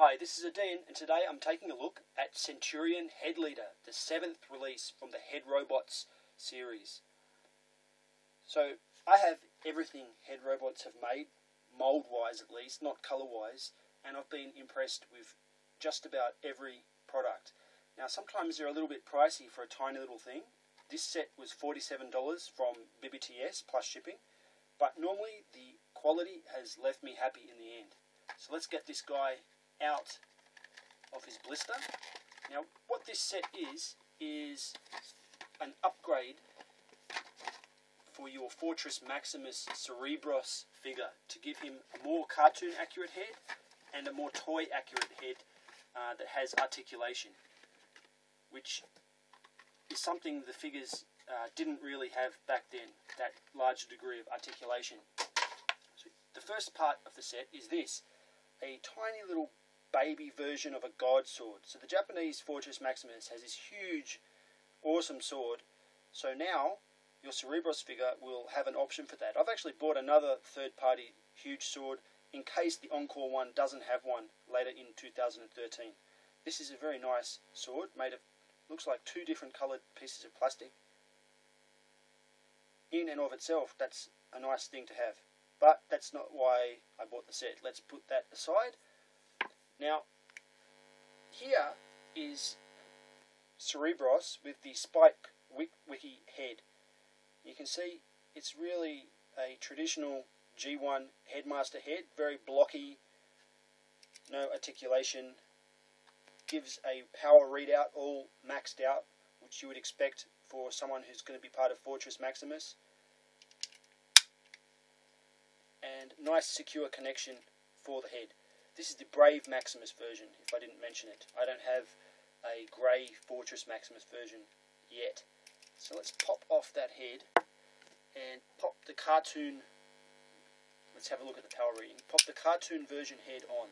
Hi, this is Odeean, and today I'm taking a look at Centurion Head Leader, the 7th release from the Headrobots series. So, I have everything Headrobots have made, mould-wise at least, not colour-wise, and I've been impressed with just about every product. Now, sometimes they're a little bit pricey for a tiny little thing. This set was $47 from BBTS plus shipping, but normally the quality has left me happy in the end. So let's get this guy out of his blister. Now, what this set is an upgrade for your Fortress Maximus Cerebros figure to give him a more cartoon accurate head and a more toy accurate head that has articulation, which is something the figures didn't really have back then, that large degree of articulation. So the first part of the set is this, a tiny little baby version of a god sword. So the Japanese Fortress Maximus has this huge, awesome sword. So now your Cerebros figure will have an option for that. I've actually bought another third-party huge sword in case the Encore one doesn't have one later in 2013. This is a very nice sword made of, looks like two different coloured pieces of plastic. In and of itself, that's a nice thing to have. But that's not why I bought the set. Let's put that aside. Now, here is Cerebros with the Spike Wiki head. You can see it's really a traditional G1 Headmaster head, very blocky, no articulation, gives a power readout all maxed out, which you would expect for someone who's going to be part of Fortress Maximus. And nice secure connection for the head. This is the Brave Maximus version, if I didn't mention it. I don't have a grey Fortress Maximus version yet. So let's pop off that head and pop the cartoon. Let's have a look at the power reading. Pop the cartoon version head on.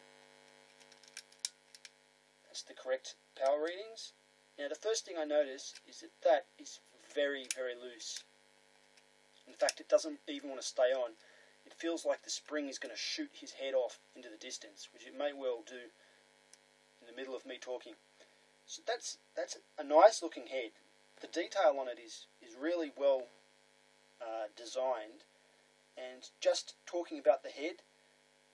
That's the correct power readings. Now the first thing I notice is that is very, very loose. In fact, it doesn't even want to stay on. It feels like the spring is going to shoot his head off into the distance, which it may well do in the middle of me talking. So that's a nice looking head. The detail on it is really well designed, and just talking about the head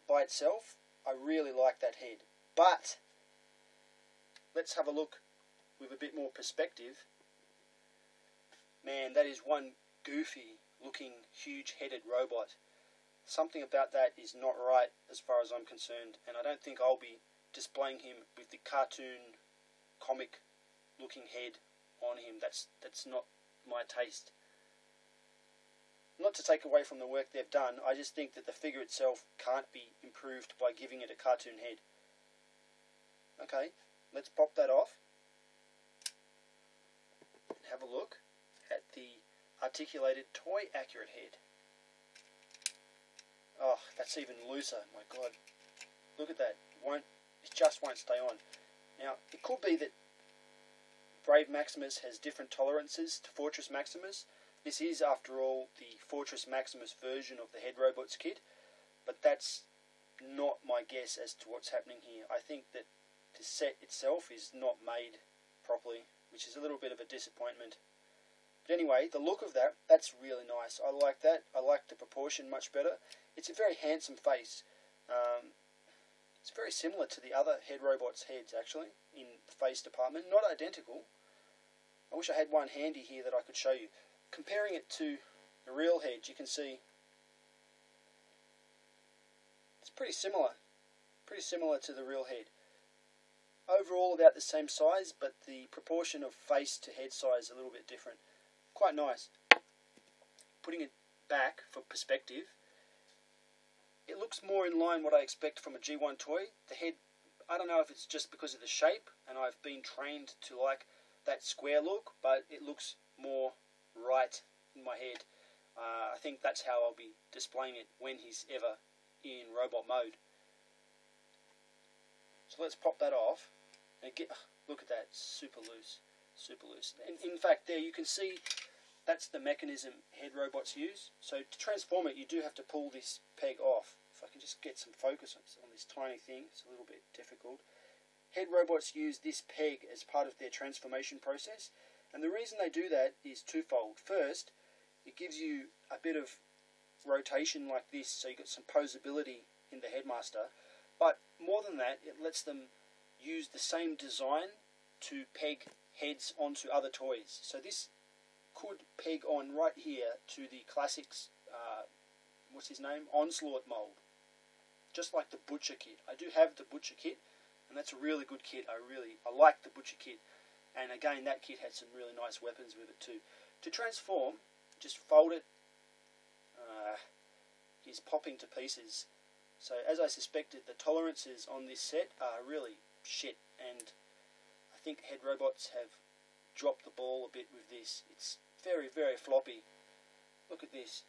by itself, I really like that head. But let's have a look with a bit more perspective. Man, that is one goofy looking huge headed robot. Something about that is not right as far as I'm concerned, and I don't think I'll be displaying him with the cartoon comic looking head on him. That's not my taste. Not to take away from the work they've done, I just think that the figure itself can't be improved by giving it a cartoon head. Okay, let's pop that off and have a look at the articulated toy accurate head. Oh, that's even looser. My God, look at that. It just won't stay on. Now, it could be that Brave Maximus has different tolerances to Fortress Maximus. This is, after all, the Fortress Maximus version of the Headrobots kit, but that's not my guess as to what's happening here. I think that the set itself is not made properly, which is a little bit of a disappointment. But anyway, the look of that's really nice. I like that. I like the proportion much better. It's a very handsome face. It's very similar to the other Headrobots heads, actually, in the face department. Not identical. I wish I had one handy here that I could show you. Comparing it to the real head, you can see it's pretty similar. Pretty similar to the real head. Overall about the same size, but the proportion of face to head size is a little bit different. Quite nice. Putting it back for perspective, it looks more in line what I expect from a G1 toy. The head, I don't know if it's just because of the shape, and I've been trained to like that square look, but it looks more right in my head. I think that's how I'll be displaying it when he's ever in robot mode. So let's pop that off and look at that, super loose, super loose. And in fact, there you can see that's the mechanism Headrobots use. So to transform it, you do have to pull this peg off. If I can just get some focus on this tiny thing. It's a little bit difficult. Headrobots use this peg as part of their transformation process, and the reason they do that is twofold. First, it gives you a bit of rotation like this, so you got some posability in the Headmaster, but more than that, it lets them use the same design to peg heads onto other toys. So this could peg on right here to the classics, what's his name, Onslaught mold, just like the Butcher kit. I do have the Butcher kit, and that's a really good kit. I like the Butcher kit, and again that kit had some really nice weapons with it too. To transform, just fold it. He's popping to pieces. So as I suspected, the tolerances on this set are really shit, and I think Headrobots have dropped the ball a bit with this. It's very, very floppy. Look at this.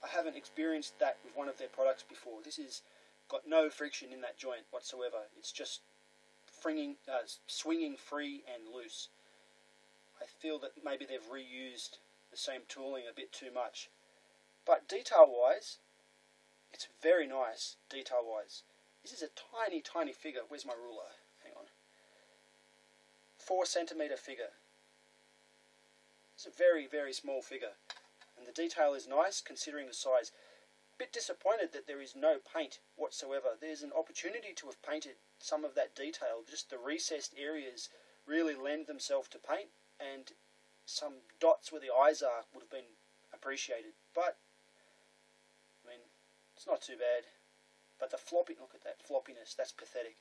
I haven't experienced that with one of their products before. This has got no friction in that joint whatsoever. It's just swinging free and loose. I feel that maybe they've reused the same tooling a bit too much. But detail-wise, it's very nice, detail-wise. This is a tiny, tiny figure. Where's my ruler? Hang on. 4 centimetre figure. It's a very, very small figure. And the detail is nice, considering the size. Bit disappointed that there is no paint whatsoever. There's an opportunity to have painted some of that detail. Just the recessed areas really lend themselves to paint, and some dots where the eyes are would have been appreciated. But I mean, it's not too bad. But the look at that floppiness, that's pathetic.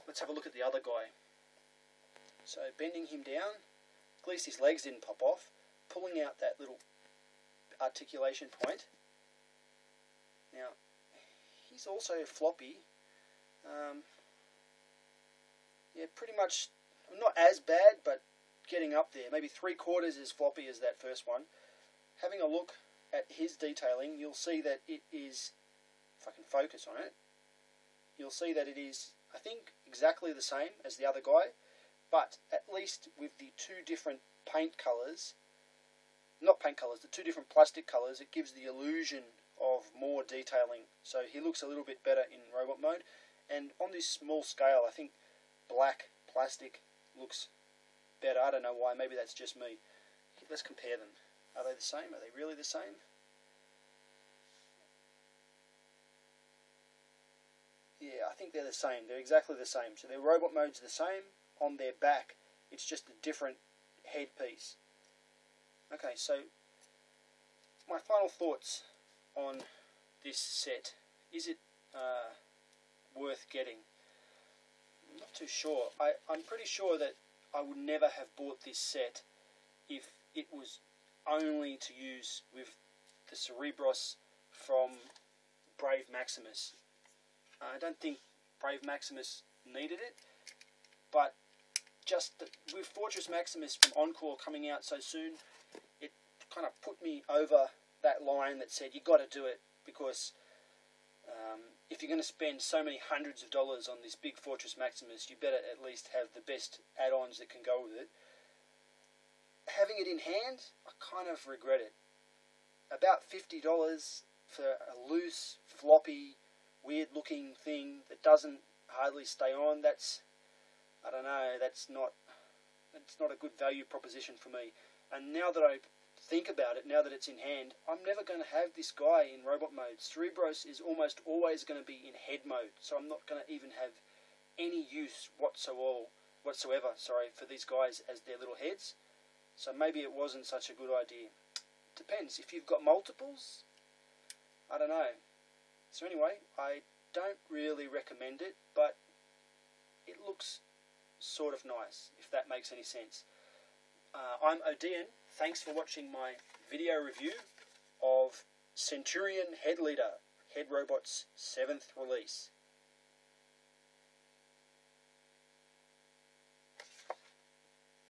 Let's have a look at the other guy. So bending him down, at least his legs didn't pop off, pulling out that little articulation point. Now, he's also floppy. Yeah, pretty much not as bad, but getting up there. Maybe 3/4 as floppy as that first one. Having a look at his detailing, you'll see that it is, if I can focus on it, you'll see that it is, I think, exactly the same as the other guy, but at least with the 2 different paint colours, not paint colours, the 2 different plastic colours, it gives the illusion of more detailing. So he looks a little bit better in robot mode, and on this small scale, I think black plastic looks better. I don't know why, maybe that's just me. Let's compare them. Are they the same? Are they really the same? Yeah, I think they're the same. They're exactly the same. So their robot mode's the same. On their back, it's just a different headpiece. Okay, so my final thoughts on this set. Is it worth getting? I'm not too sure. I'm pretty sure that I would never have bought this set if it was only to use with the Cerebros from Brave Maximus. I don't think Brave Maximus needed it, but just with Fortress Maximus from Encore coming out so soon, it kind of put me over that line that said you got to do it, because if you're going to spend so many hundreds of dollars on this big Fortress Maximus, you better at least have the best add-ons that can go with it. Having it in hand, I kind of regret it. About $50 for a loose, floppy, weird-looking thing that doesn't hardly stay on. That's, I don't know. That's not a good value proposition for me. And now that I think about it, now that it's in hand, I'm never going to have this guy in robot mode. Cerebros is almost always going to be in head mode, so I'm not going to even have any use whatsoever for these guys as their little heads. So maybe it wasn't such a good idea. Depends. If you've got multiples, I don't know. So anyway, I don't really recommend it, but it looks sort of nice, if that makes any sense. I'm Odeean. Thanks for watching my video review of Centurion Head Leader, Headrobots' 7th release.